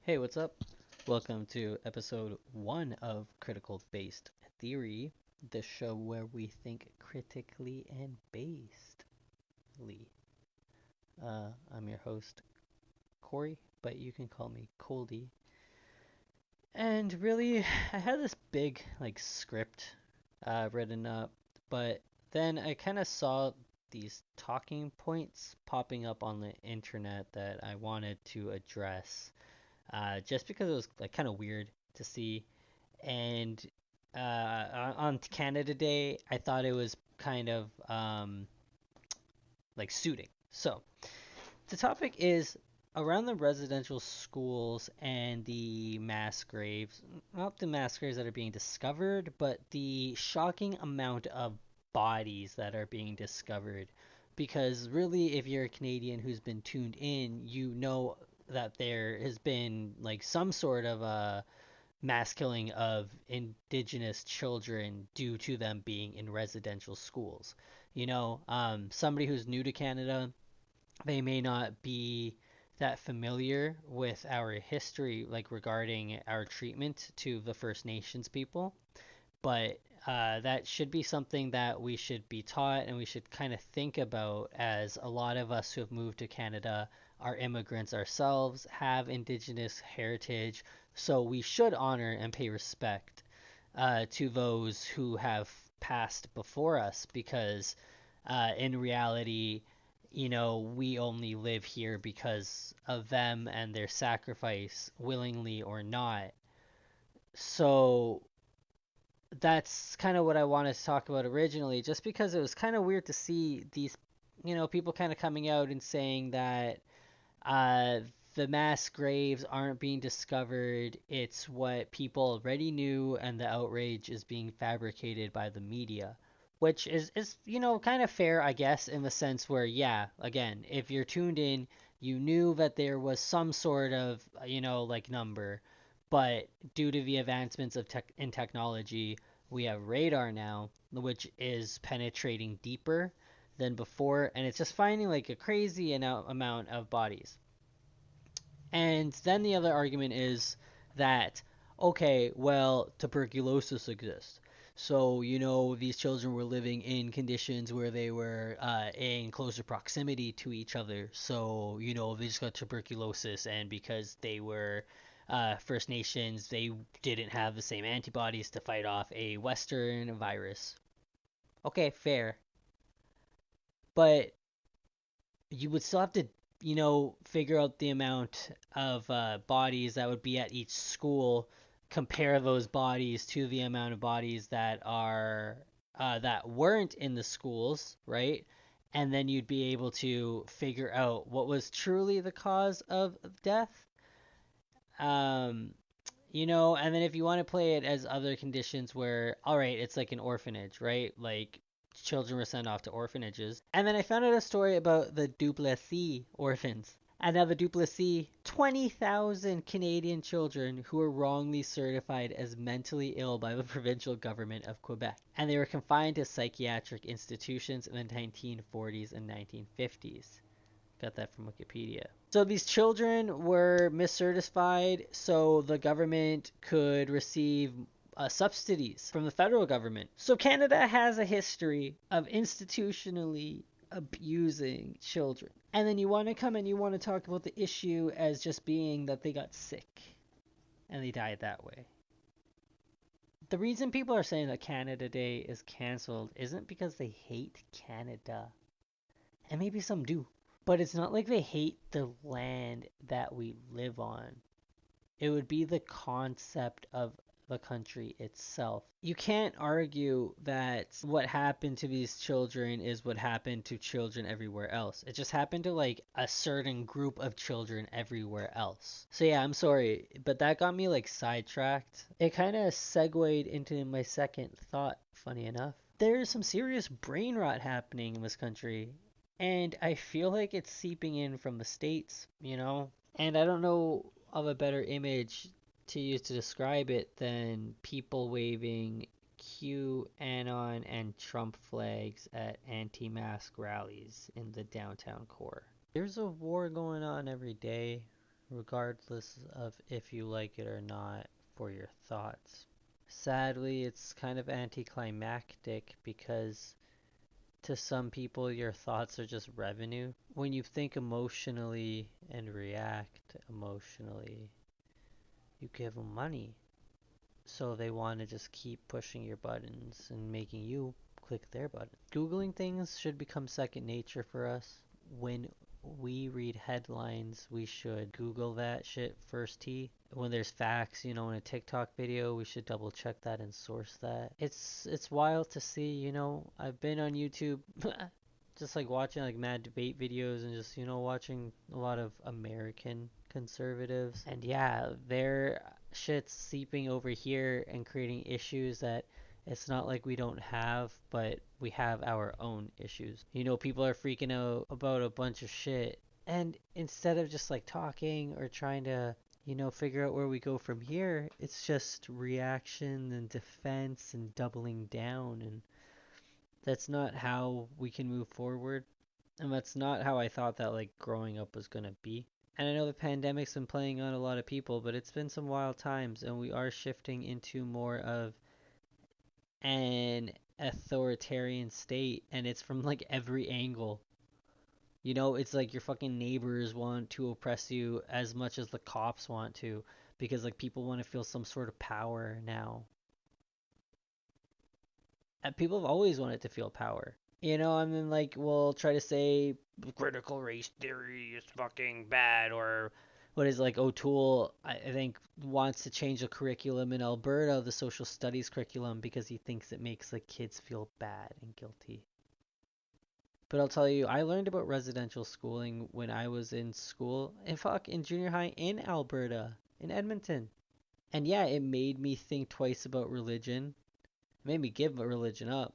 Hey, what's up? Welcome to episode one of Critical Based Theory, the show where we think critically and basedly. I'm your host, Corey, but you can call me Coldy. And really, I had this big, script written up, but then I kind of saw these talking points popping up on the internet that I wanted to address just because it was like kind of weird to see. And on Canada Day, I thought it was kind of like suiting. So the topic is around the residential schools and the mass graves, not the mass graves that are being discovered, but the shocking amount of bodies that are being discovered. Because really, if you're a Canadian who's been tuned in, you know that there has been like some sort of a mass killing of indigenous children due to them being in residential schools. Somebody who's new to Canada, they may not be that familiar with our history, like regarding our treatment to the First Nations people, but that should be something that we should be taught and we should kind of think about, as a lot of us who have moved to Canada are immigrants ourselves, have indigenous heritage, so we should honor and pay respect to those who have passed before us because in reality, we only live here because of them and their sacrifice, willingly or not. So that's kind of what I wanted to talk about originally, just because it was kind of weird to see these, people kind of coming out and saying that uh, the mass graves aren't being discovered. It's what people already knew, and the outrage is being fabricated by the media, which is kind of fair, I guess, in the sense where, yeah, again, if you're tuned in, you knew that there was some sort of, like number, but due to the advancements of tech in technology, we have radar now, which is penetrating deeper than before, and it's just finding like a crazy amount of bodies. And then the other argument is that, okay, well, tuberculosis exists. So, these children were living in conditions where they were in closer proximity to each other. So, they just got tuberculosis, and because they were First Nations, they didn't have the same antibodies to fight off a Western virus. Okay, fair. But you would still have to, figure out the amount of bodies that would be at each school, compare those bodies to the amount of bodies that weren't in the schools, right? And then you'd be able to figure out what was truly the cause of death. Um, and then if you want to play it as other conditions where, all right, it's like an orphanage, right? Like children were sent off to orphanages. And then I found out a story about the Duplessis orphans. And now the Duplessis, 20,000 Canadian children who were wrongly certified as mentally ill by the provincial government of Quebec. And they were confined to psychiatric institutions in the 1940s and 1950s. Got that from Wikipedia. So these children were miscertified so the government could receive subsidies from the federal government. So Canada has a history of institutionally abusing children. And then you want to come and you want to talk about the issue as just being that they got sick and they died that way. The reason people are saying that Canada Day is canceled isn't because they hate Canada. And maybe some do. But it's not like they hate the land that we live on. It would be the concept of the country itself. You can't argue that what happened to these children is what happened to children everywhere else. It just happened to like a certain group of children everywhere else. So yeah, I'm sorry, but that got me like sidetracked. It kind of segued into my second thought, funny enough. There's some serious brain rot happening in this country. And I feel like it's seeping in from the States. And I don't know of a better image to use to describe it than people waving QAnon and Trump flags at anti-mask rallies in the downtown core. There's a war going on every day. regardless of if you like it or not, for your thoughts. Sadly, it's kind of anticlimactic because to some people, your thoughts are just revenue. When you think emotionally and react emotionally, you give them money. So they want to just keep pushing your buttons and making you click their button. Googling things should become second nature for us. When we read headlines, we should Google that shit first T. When there's facts, in a TikTok video, we should double check that and source that. It's wild to see, I've been on YouTube just like watching like mad debate videos and just, watching a lot of American conservatives. And yeah, their shit's seeping over here and creating issues that it's not like we don't have, but we have our own issues. People are freaking out about a bunch of shit. And instead of just like talking or trying to, figure out where we go from here, it's just reaction and defense and doubling down. And that's not how we can move forward. And that's not how I thought that like growing up was going to be. And I know the pandemic's been playing on a lot of people, but it's been some wild times and we are shifting into more of an authoritarian state, and it's from like every angle. It's like your fucking neighbors want to oppress you as much as the cops want to, because like people want to feel some sort of power now. And people have always wanted to feel power. And then like we'll try to say critical race theory is fucking bad, or what is like O'Toole, I think, wants to change the curriculum in Alberta, the social studies curriculum, because he thinks it makes like kids feel bad and guilty. But I'll tell you, I learned about residential schooling when I was in school, in junior high in Alberta, in Edmonton. And yeah, it made me think twice about religion. It made me give religion up.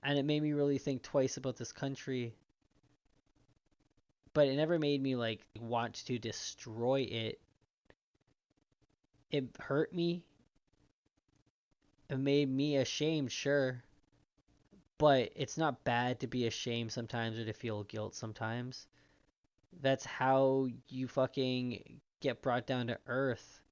And it made me really think twice about this country. But it never made me like want to destroy it. It hurt me. It made me ashamed, sure. But it's not bad to be ashamed sometimes or to feel guilt sometimes. That's how you fucking get brought down to earth.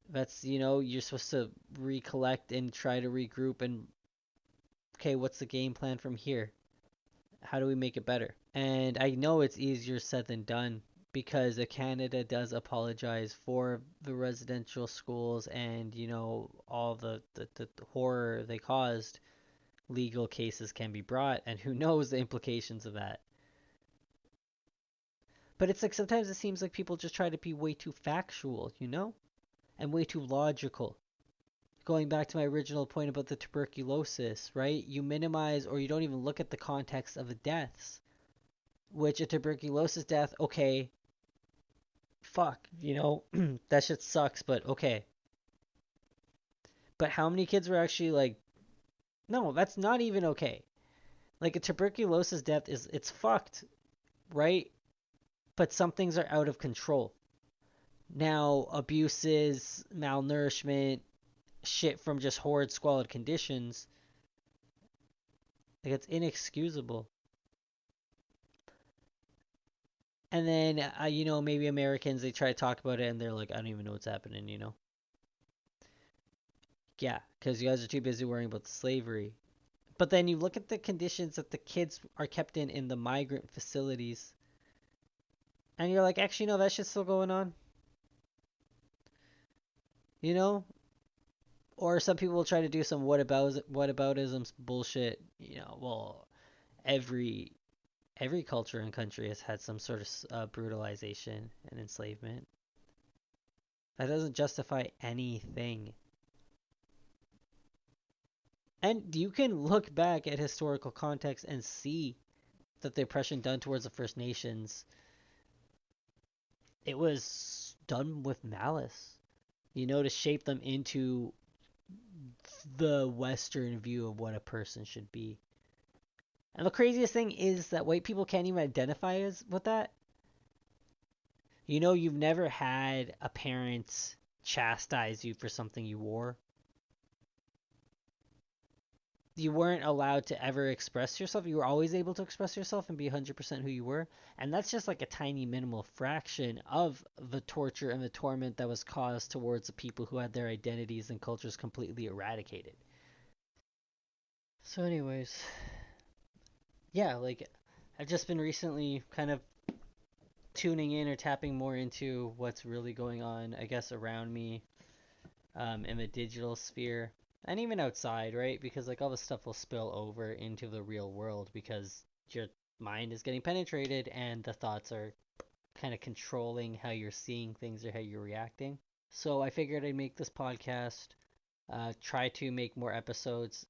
That's, you're supposed to recollect and try to regroup and, okay, what's the game plan from here? How do we make it better? And I know it's easier said than done because Canada does apologize for the residential schools and, all the horror they caused. Legal cases can be brought, and who knows the implications of that. But it's like sometimes it seems like people just try to be way too factual, and way too logical. Going back to my original point about the tuberculosis, right? You minimize or you don't even look at the context of the deaths. Which a tuberculosis death, okay, fuck, that shit sucks, but okay. But how many kids were actually like, no, that's not even okay. Like a tuberculosis death it's fucked, right? But some things are out of control. Now, abuses, malnourishment, shit from just horrid, squalid conditions, like it's inexcusable. And then, maybe Americans, they try to talk about it and they're like, I don't even know what's happening, Yeah, because you guys are too busy worrying about the slavery. But then you look at the conditions that the kids are kept in the migrant facilities. And you're like, actually, no, that shit's still going on. Or some people will try to do some whataboutism bullshit. Well, every culture and country has had some sort of brutalization and enslavement. That doesn't justify anything. And you can look back at historical context and see that the oppression done towards the First Nations, it was done with malice, to shape them into the Western view of what a person should be. And the craziest thing is that white people can't even identify as with that. You've never had a parent chastise you for something you wore. you weren't allowed to ever express yourself. You were always able to express yourself and be 100% who you were. And that's just like a tiny minimal fraction of the torture and the torment that was caused towards the people who had their identities and cultures completely eradicated. So, anyways, yeah, like I've just been recently kind of tuning in or tapping more into what's really going on, I guess, around me in the digital sphere and even outside, right? Because like all this stuff will spill over into the real world because your mind is getting penetrated and the thoughts are kind of controlling how you're seeing things or how you're reacting. So I figured I'd make this podcast, try to make more episodes.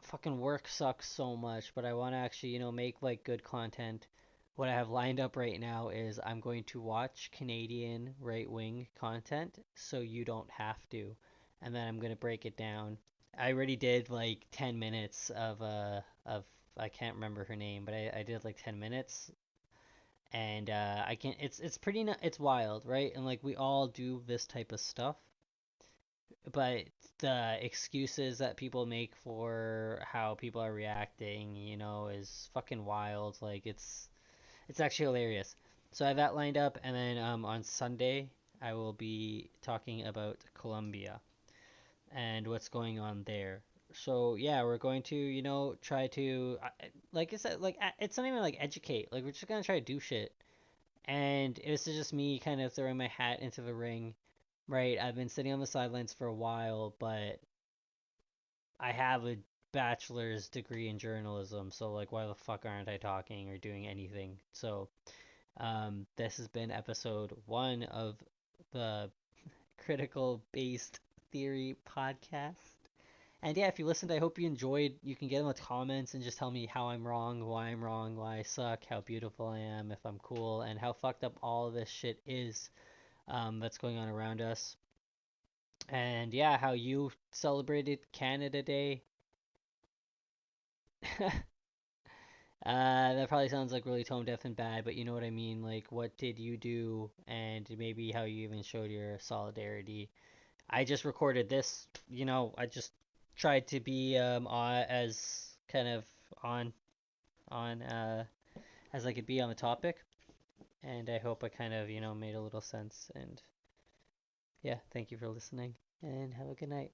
Fucking work sucks so much, but I want to actually, make like good content. What I have lined up right now is I'm going to watch Canadian right wing content so you don't have to. And then I'm going to break it down. I already did like 10 minutes of I can't remember her name, but I did like 10 minutes and I can it's pretty it's wild, right? And like we all do this type of stuff, but the excuses that people make for how people are reacting, is fucking wild. Like it's actually hilarious. So I have that lined up, and then on Sunday I will be talking about Colombia and what's going on there. So yeah, we're going to try to like I said, like it's not even like educate. Like we're just gonna try to do shit. And this is just me kind of throwing my hat into the ring, right? I've been sitting on the sidelines for a while, but I have a bachelor's degree in journalism, so like why the fuck aren't I talking or doing anything? So, this has been episode 1 of the Critical Based Theory podcast. And yeah, if you listened, I hope you enjoyed. You can get in the comments and just tell me how I'm wrong, why I suck, how beautiful I am, if I'm cool, and how fucked up all of this shit is that's going on around us. And yeah, how you celebrated Canada Day. That probably sounds like really tone deaf and bad, but you know what I mean. Like, what did you do, and maybe how you even showed your solidarity. I just recorded this. I just tried to be as kind of on on as I could be on the topic, and I hope I kind of made a little sense. And yeah, thank you for listening, and have a good night.